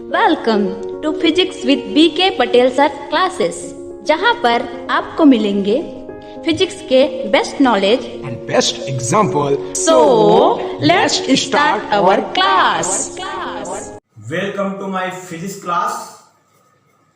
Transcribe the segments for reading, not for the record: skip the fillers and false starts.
Welcome to physics with BK Patel sir classes, जहां पर आपको मिलेंगे फिजिक्स के best knowledge and best example. So let's start our class. Welcome to my physics class.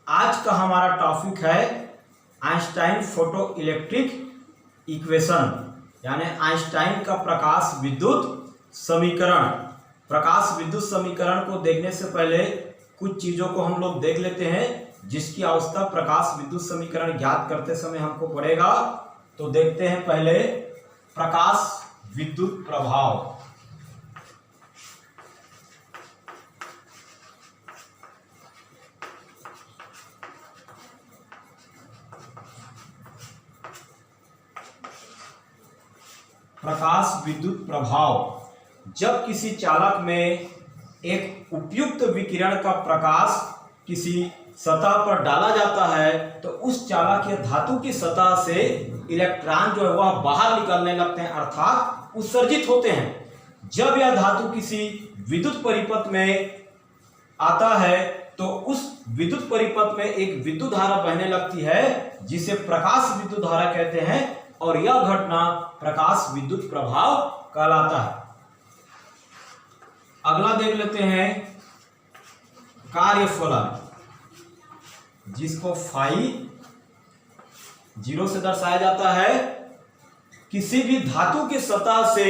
आज का हमारा टॉपिक है आइंस्टाइन फोटो इलेक्ट्रिक इक्वेशन, यानी आइंस्टाइन का प्रकाश विद्युत समीकरण। प्रकाश विद्युत समीकरण को देखने से पहले कुछ चीजों को हम लोग देख लेते हैं जिसकी आवश्यकता प्रकाश विद्युत समीकरण ज्ञात करते समय हमको पड़ेगा। तो देखते हैं पहले प्रकाश विद्युत प्रभाव। प्रकाश विद्युत प्रभाव, जब किसी चालक में एक उपयुक्त विकिरण का प्रकाश किसी सतह पर डाला जाता है तो उस चालक या धातु की सतह से इलेक्ट्रॉन जो है वह बाहर निकलने लगते हैं, अर्थात उत्सर्जित होते हैं। जब यह धातु किसी विद्युत परिपथ में आता है तो उस विद्युत परिपथ में एक विद्युत धारा बहने लगती है जिसे प्रकाश विद्युत धारा कहते हैं, और यह घटना प्रकाश विद्युत प्रभाव कहलाता है। अगला देख लेते हैं कार्यफलन, जिसको फाई 0 से दर्शाया जाता है। किसी भी धातु की सतह से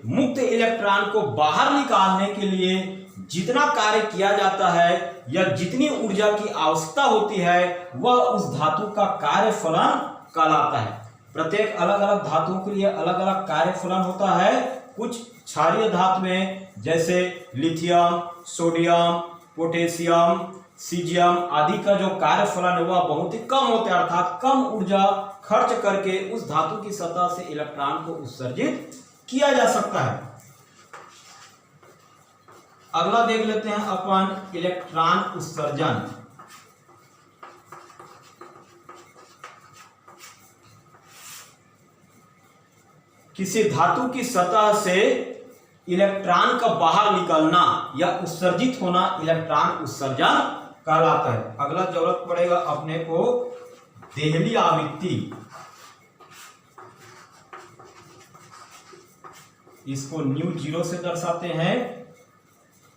मुक्त इलेक्ट्रॉन को बाहर निकालने के लिए जितना कार्य किया जाता है या जितनी ऊर्जा की आवश्यकता होती है वह उस धातु का कार्यफलन कहलाता है। प्रत्येक अलग अलग धातुओं के लिए अलग अलग कार्यफलन होता है। कुछ क्षारीय धातु में जैसे लिथियम, सोडियम, पोटेशियम, सीजियम आदि का जो कार्यफलन है वह बहुत ही कम होता है, अर्थात कम ऊर्जा खर्च करके उस धातु की सतह से इलेक्ट्रॉन को उत्सर्जित किया जा सकता है। अगला देख लेते हैं अपन इलेक्ट्रॉन उत्सर्जन। किसी धातु की सतह से इलेक्ट्रॉन का बाहर निकलना या उत्सर्जित होना इलेक्ट्रॉन उत्सर्जन कहलाता है। अगला जरूरत पड़ेगा अपने को देहली आवृत्ति। इसको न्यू 0 से दर्शाते हैं।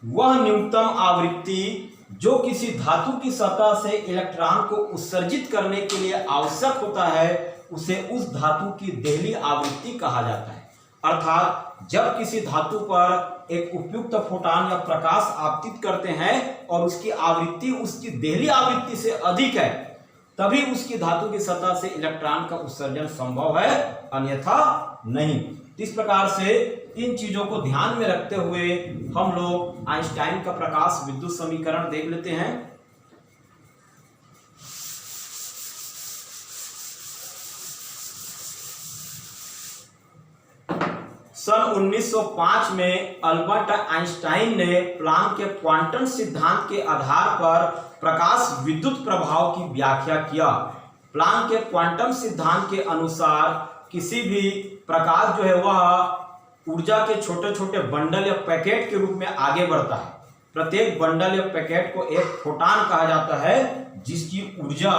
वह न्यूनतम आवृत्ति जो किसी धातु की सतह से इलेक्ट्रॉन को उत्सर्जित करने के लिए आवश्यक होता है उसे उस धातु की देहली आवृत्ति कहा जाता है। अर्थात जब किसी धातु पर एक उपयुक्त फोटॉन या प्रकाश आपतित करते हैं और उसकी आवृत्ति उसकी देहली आवृत्ति से अधिक है तभी उसकी धातु की सतह से इलेक्ट्रॉन का उत्सर्जन संभव है, अन्यथा नहीं। इस प्रकार से इन चीजों को ध्यान में रखते हुए हम लोग आइंस्टाइन का प्रकाश विद्युत समीकरण देख लेते हैं। सन 1905 में अल्बर्ट आइंस्टाइन ने प्लांक के क्वांटम सिद्धांत के आधार पर प्रकाश विद्युत प्रभाव की व्याख्या किया। प्लांक के क्वांटम सिद्धांत के अनुसार किसी भी प्रकाश जो है वह ऊर्जा के छोटे छोटे बंडल या पैकेट के रूप में आगे बढ़ता है। प्रत्येक बंडल या पैकेट को एक फोटॉन कहा जाता है जिसकी ऊर्जा,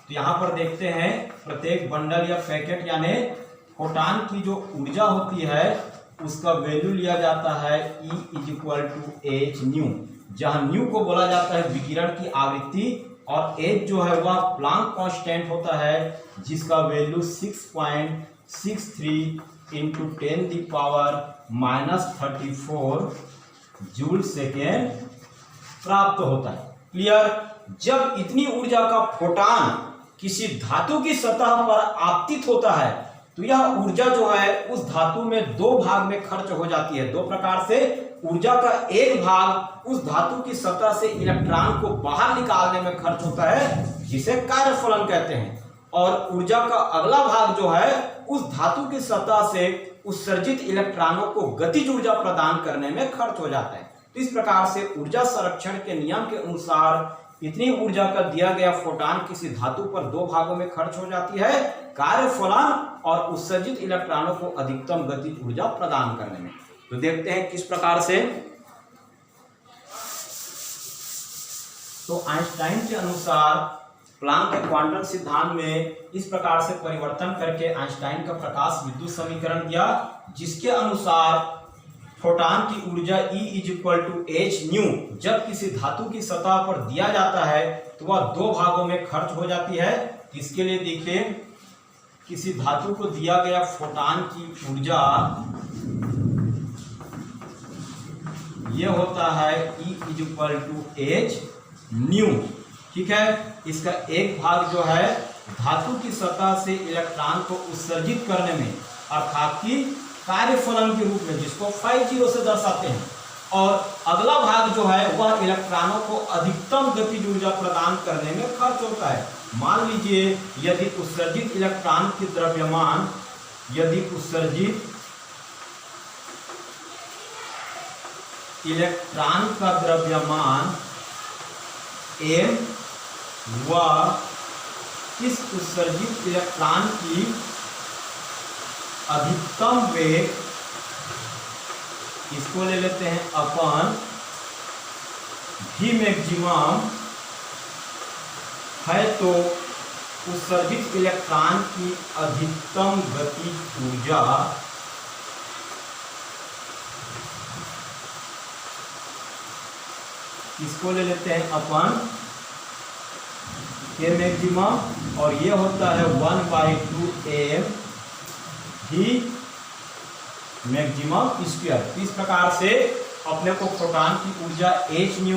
तो यहाँ पर देखते हैं प्रत्येक बंडल या पैकेट यानी फोटॉन की जो ऊर्जा होती है उसका वैल्यू लिया जाता है E = h न्यू, जहां न्यू को बोला जाता है विकिरण की आवृत्ति और h जो है वह प्लांक कांस्टेंट होता है जिसका वैल्यू 6.63 × 10⁻⁻34 जूल सेकेंड प्राप्त होता है। क्लियर? जब इतनी ऊर्जा का फोटॉन किसी धातु की सतह पर आपतित होता है तो यह ऊर्जा जो है उस धातु में दो भाग में खर्च हो जाती है। दो प्रकार से ऊर्जा का एक भाग उस धातु की सतह से इलेक्ट्रॉन को बाहर निकालने में खर्च होता है जिसे कार्यफलन कहते हैं, और ऊर्जा का अगला भाग जो है उस धातु की सतह से उत्सर्जित इलेक्ट्रॉनों को गतिज ऊर्जा प्रदान करने में खर्च हो जाता है। तो इस प्रकार से ऊर्जा संरक्षण के नियम के अनुसार इतनी ऊर्जा का दिया गया फोटॉन किसी धातु पर दो भागों में खर्च हो जाती है, कार्यफलन और उत्सर्जित इलेक्ट्रॉनों को अधिकतम गतिज ऊर्जा प्रदान करने में। तो देखते हैं किस प्रकार से तो आइंस्टाइन के अनुसार प्लांक के क्वांटम सिद्धांत में इस प्रकार से परिवर्तन करके आइंस्टाइन का प्रकाश विद्युत समीकरण दिया, जिसके अनुसार फोटॉन की ऊर्जा E = h ν जब किसी धातु की सतह पर दिया जाता है तो वह दो भागों में खर्च हो जाती है। इसके लिए देखिए, किसी धातु को दिया गया फोटॉन की ऊर्जा ये होता है E = h ν, ठीक है। इसका एक भाग जो है धातु की सतह से इलेक्ट्रॉन को उत्सर्जित करने में, अर्थात कि कार्यफलन के रूप में, जिसको 50 से दर्शाते हैं, और अगला भाग जो है वह इलेक्ट्रॉनों को अधिकतम गतिज ऊर्जा प्रदान करने में खर्च होता है। मान लीजिए यदि उत्सर्जित इलेक्ट्रॉन की द्रव्यमान, यदि उत्सर्जित इलेक्ट्रॉन का द्रव्यमान m व इस उत्सर्जित इलेक्ट्रॉन की अधिकतम वेग, इसको ले लेते हैं अपन v मैक्सिमम है, तो उत्सर्जित इलेक्ट्रॉन की अधिकतम गतिज ऊर्जा इसको ले लेते हैं अपन k मैक्सिमम, और ये होता है 1/2 m v मैक्सिमम स्क्वायर। इस प्रकार से अपने को फोटॉन की ऊर्जा h ν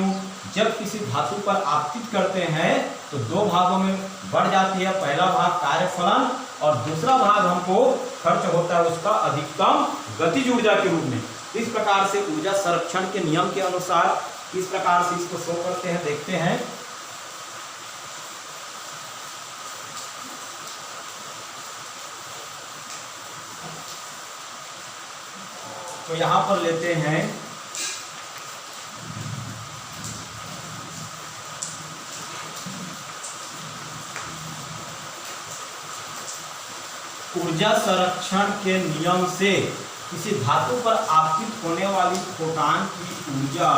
जब किसी धातु पर आपतित करते हैं तो दो भागों में बढ़ जाती है। पहला भाग कार्यफलन और दूसरा भाग हमको खर्च होता है उसका अधिकतम गतिज ऊर्जा के रूप में। इस प्रकार से ऊर्जा संरक्षण के नियम के अनुसार इस प्रकार से इसको शो करते हैं, देखते हैं। तो यहां पर लेते हैं ऊर्जा संरक्षण के नियम से किसी धातु पर आपतित होने वाली फोटॉन की ऊर्जा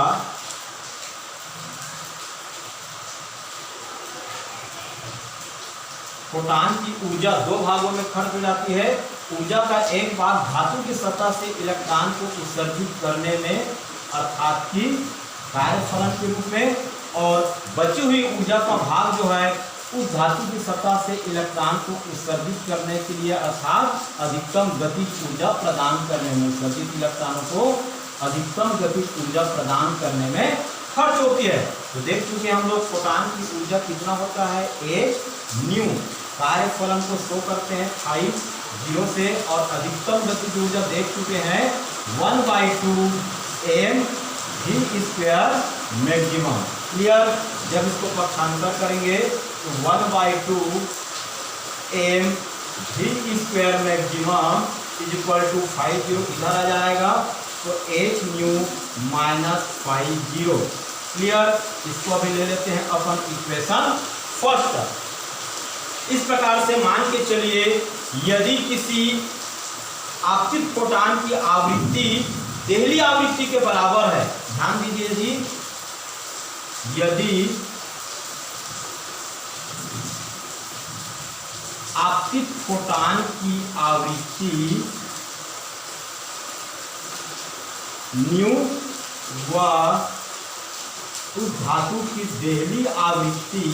दो भागों में खर्च हो जाती है। ऊर्जा का एक भाग धातु की सतह से इलेक्ट्रॉन को उत्सर्जित करने में, अर्थात कि कार्यफलन के रूप में, और बची हुई ऊर्जा का भाग जो है उस धातु की सतह से इलेक्ट्रॉन को उत्सर्जित करने के लिए, अर्थात अधिकतम गतिज ऊर्जा प्रदान करने में, उत्सर्जित इलेक्ट्रॉनों को अधिकतम गतिज ऊर्जा प्रदान करने में खर्च होती है। तो देख चुके हम लोग फोटॉन की ऊर्जा कितना होता है h ν। कार्यफलन को शो करते हैं 5 से, और अधिकतम गतिज ऊर्जा देख चुके हैं 1/2 m v² मैक्सिमम। क्लियर। जब इसको पक्षांतर करेंगे तो 1/2 m v² मैक्सिमम = 50 इधर आ जाएगा, तो h ν - 50। क्लियर। इसको अभी ले लेते हैं अपन इक्वेशन फर्स्ट। इस प्रकार से मान के चलिए, यदि किसी आपतित फोटॉन की आवृत्ति देहली आवृत्ति के बराबर है, ध्यान दीजिए जी, यदि आपतित फोटॉन की आवृत्ति न्यू व उस धातु की देहली आवृत्ति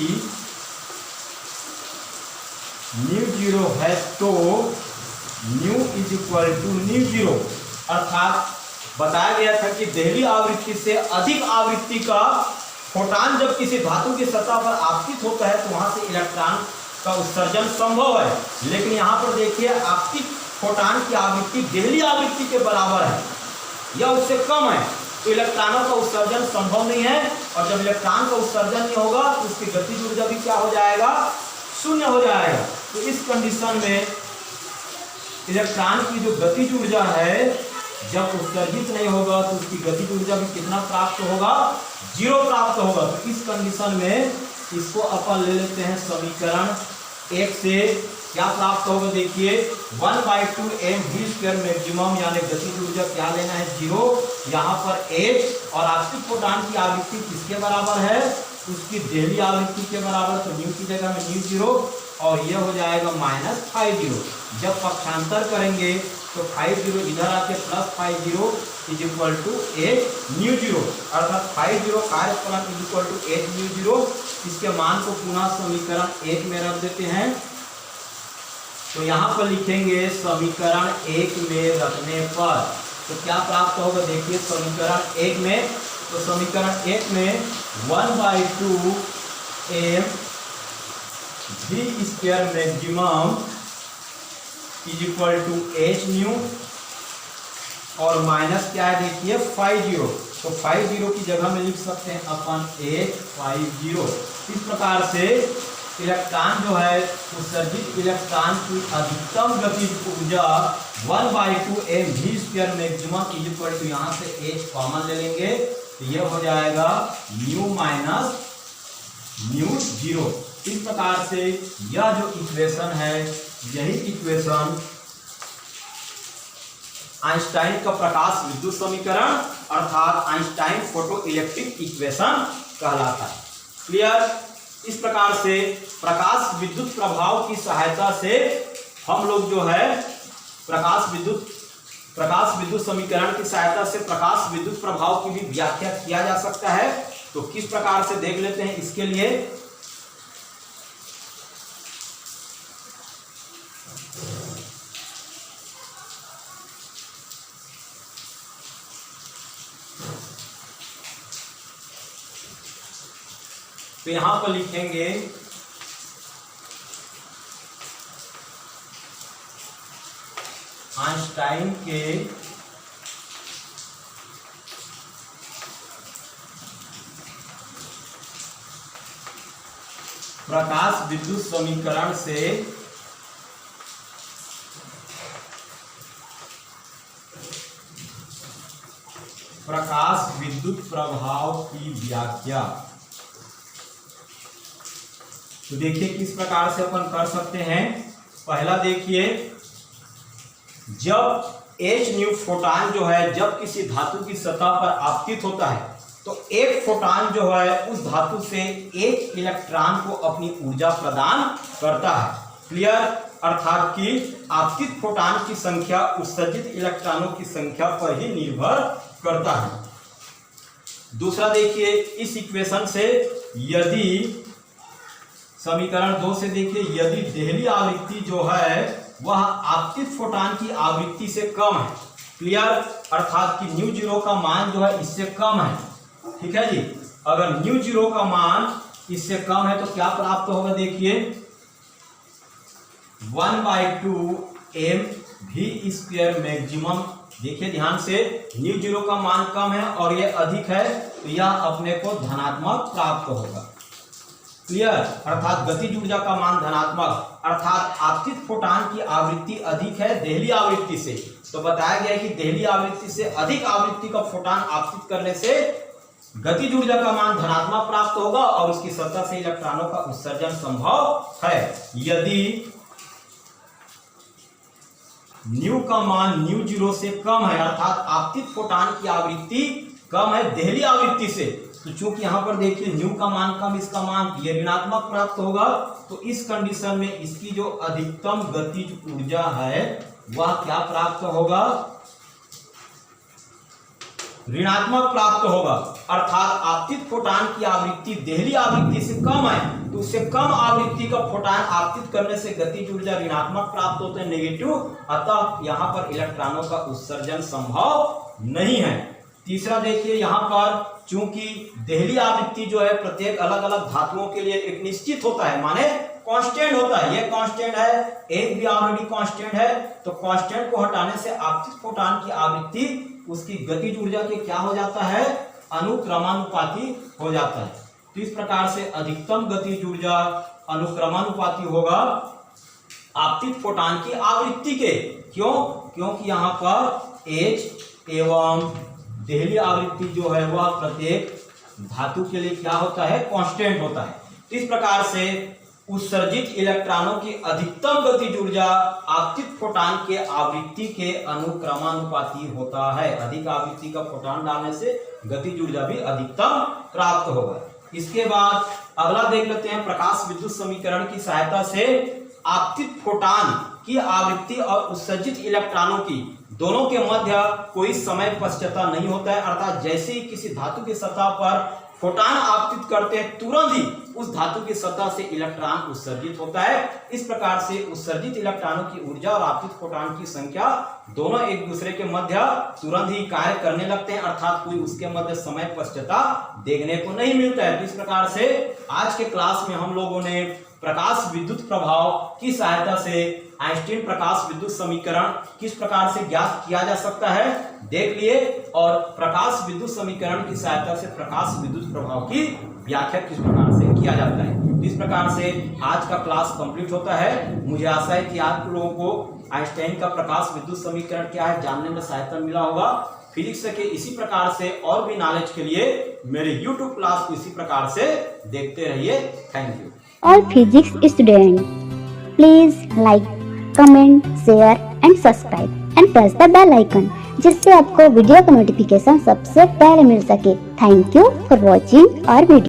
ν0 है, तो ν = ν0, अर्थात बताया गया था कि देहली आवृत्ति से अधिक आवृत्ति का फोटॉन जब किसी धातु की सतह पर आपतित होता है तो वहां से इलेक्ट्रॉन का उत्सर्जन संभव है। लेकिन यहाँ पर देखिए, आपतित फोटॉन की आवृत्ति देहली आवृत्ति के बराबर है या उससे कम है, तो इलेक्ट्रॉनों का उत्सर्जन संभव नहीं है। और जब इलेक्ट्रॉन का उत्सर्जन नहीं होगा तो उसकी गतिज ऊर्जा भी क्या हो जाएगा, शून्य हो जाएगा। तो इस कंडीशन में इलेक्ट्रॉन की जो गतिज ऊर्जा है, जब उत्सर्जित नहीं होगा तो उसकी गतिज ऊर्जा भी कितना प्राप्त होगा, 0 प्राप्त होगा। तो इस कंडीशन में इसको अपन ले लेते हैं समीकरण 1 से। क्या प्राप्त होगा, देखिए 1/2 m v² मैक्सिमम, यानी गतिज ऊर्जा क्या लेना है, 0। यहाँ पर h और आपतित फोटॉन की आवृत्ति किसके बराबर है, उसकी देहली आवृत्ति के बराबर, तो न्यू की जगह में न्यू 0 और ये हो जाएगा -50। जब पक्षांतर करेंगे तो 50 इधर आके +50 इज इक्वल टू 8 न्यू 0, अर्थात 50 कार्यफलन इज इक्वल टू 8 न्यू 0। इसके मान को पुनः समीकरण 1 में रख देते हैं। तो यहाँ पर लिखेंगे समीकरण 1 में रखने पर तो क्या प्राप्त होगा, देखिए समीकरण 1 में, तो समीकरण 1 में 1/2 m v square maximum is equal to h nu और माइनस क्या है देखिए 50, तो 50 की जगह में लिख सकते हैं अपन 850। इस प्रकार से इलेक्ट्रॉन जो है उत्सर्जित इलेक्ट्रॉन की अधिकतम गतिज ऊर्जा 1/2 m v square maximum is equal to, यहाँ से h कॉमन ले लेंगे तो ये हो जाएगा न्यू माइनस न्यू 0। इस प्रकार से यह जो इक्वेशन है, यही इक्वेशन आइंस्टाइन का प्रकाश विद्युत समीकरण अर्थात आइंस्टाइन फोटो इलेक्ट्रिक इक्वेशन कहलाता है। क्लियर। इस प्रकार से प्रकाश विद्युत प्रभाव की सहायता से हम लोग जो है प्रकाश विद्युत समीकरण की सहायता से प्रकाश विद्युत प्रभाव की भी व्याख्या किया जा सकता है। तो किस प्रकार से देख लेते हैं। इसके लिए तो यहां पर लिखेंगे आइंस्टाइन के प्रकाश विद्युत समीकरण से प्रकाश विद्युत प्रभाव की व्याख्या। तो देखिए किस प्रकार से अपन कर सकते हैं। पहला देखिए, जब h न्यू फोटॉन जो है जब किसी धातु की सतह पर आपतित होता है तो एक फोटॉन जो है उस धातु से एक इलेक्ट्रॉन को अपनी ऊर्जा प्रदान करता है। क्लियर। अर्थात कि आपतित फोटॉन की संख्या उत्सर्जित इलेक्ट्रॉनों की संख्या पर ही निर्भर करता है। दूसरा देखिए, इस इक्वेशन से यदि समीकरण 2 से देखिए, यदि देहली आवृत्ति जो है वह आपतित फोटॉन की आवृत्ति से कम है। क्लियर। अर्थात कि न्यू 0 का मान जो है इससे कम है। ठीक है जी। अगर न्यू 0 का मान इससे कम है तो क्या प्राप्त होगा, देखिए 1/2 m v स्क्वायर मैक्सिमम। देखिए ध्यान से, न्यू 0 का मान कम है और ये अधिक है तो यह अपने को धनात्मक प्राप्त होगा। क्लियर। अर्थात गतिज ऊर्जा का मान धनात्मक, अर्थात आपतित फोटॉन की आवृत्ति अधिक है देहली आवृत्ति से। तो बताया गया है कि देहली आवृत्ति से अधिक आवृत्ति का फोटॉन आपतित करने से गतिज ऊर्जा का मान धनात्मक प्राप्त होगा और उसकी सतह से इलेक्ट्रॉनों का उत्सर्जन संभव है। यदि न्यू का मान न्यू 0 से कम है, अर्थात आपतित फोटॉन की आवृत्ति कम है देहली आवृत्ति से, तो चूंकि यहां पर देखिए न्यू का मान कम, इसका मान ये ऋणात्मक प्राप्त होगा। तो इस कंडीशन में इसकी जो अधिकतम गतिज ऊर्जा है वह क्या प्राप्त होगा, ऋणात्मक प्राप्त होगा। अर्थात आपतित फोटॉन की आवृत्ति देहली आवृत्ति से कम है तो उससे कम आवृत्ति का फोटॉन आपतित करने से गतिज ऊर्जा ऋणात्मक प्राप्त होते हैं, नेगेटिव। अतः यहाँ पर इलेक्ट्रॉनों का उत्सर्जन संभव नहीं है। तीसरा देखिए, यहाँ पर चूंकि देहली आवृत्ति जो है प्रत्येक अलग अलग धातुओं के लिए एक निश्चित होता है, माने कांस्टेंट होता है। ये कांस्टेंट है, एक भी ऑलरेडी कांस्टेंट है, तो कांस्टेंट को हटाने से आपतित फोटॉन की आवृत्ति उसकी गतिज ऊर्जा के क्या हो जाता है, अनुक्रमानुपाती हो जाता है। तो इस प्रकार से अधिकतम गतिज ऊर्जा अनुक्रमानुपाती होगा आपतित फोटॉन की आवृत्ति के। क्यों? क्योंकि यहाँ पर H एवं देहली आवृत्ति जो है वह प्रत्येक धातु के लिए क्या होता है, कांस्टेंट होता है। तो इस प्रकार से उत्सर्जित इलेक्ट्रॉनों की अधिकतम गतिज ऊर्जा आपतित फोटॉन के आवृत्ति के अनुक्रमानुपाती होता है। अधिक आवृत्ति का फोटॉन डालने से गतिज ऊर्जा भी अधिकतम प्राप्त होगा। इसके बाद अगला देख लेते हैं, प्रकाश विद्युत समीकरण की सहायता से आपतित फोटॉन की आवृत्ति और उत्सर्जित इलेक्ट्रॉनों की दोनों के मध्य कोई समय पश्चता नहीं होता है। अर्थात जैसे ही किसी धातु की सतह पर फोटॉन आपतित करते हैं, तुरंत ही उस धातु की सतह से इलेक्ट्रॉन उत्सर्जित होता है। इस प्रकार से उत्सर्जित इलेक्ट्रॉनों की ऊर्जा और आपतित फोटॉन की संख्या दोनों एक दूसरे के मध्य तुरंत ही कार्य करने लगते हैं, अर्थात कोई उसके मध्य समय पश्चता देखने को नहीं मिलता है। तो इस प्रकार से आज के क्लास में हम लोगों ने प्रकाश विद्युत प्रभाव की सहायता से आइंस्टीन प्रकाश विद्युत समीकरण किस प्रकार से ज्ञात किया जा सकता है देख लिए, और प्रकाश विद्युत समीकरण की सहायता से प्रकाश विद्युत प्रभाव की व्याख्या किस प्रकार से किया जाता है। इस प्रकार से आज का क्लास कंप्लीट होता है। मुझे आशा है कि आप लोगों को आइंस्टाइन का प्रकाश विद्युत समीकरण क्या है जानने में सहायता मिला होगा। फिजिक्स के इसी प्रकार से और भी नॉलेज के लिए मेरे YouTube क्लास को इसी प्रकार से देखते रहिए। Thank you. All physics students, please like, comment, share and subscribe and press the bell icon जिससे आपको वीडियो का नोटिफिकेशन सबसे पहले मिल सके। Thank you for watching our video.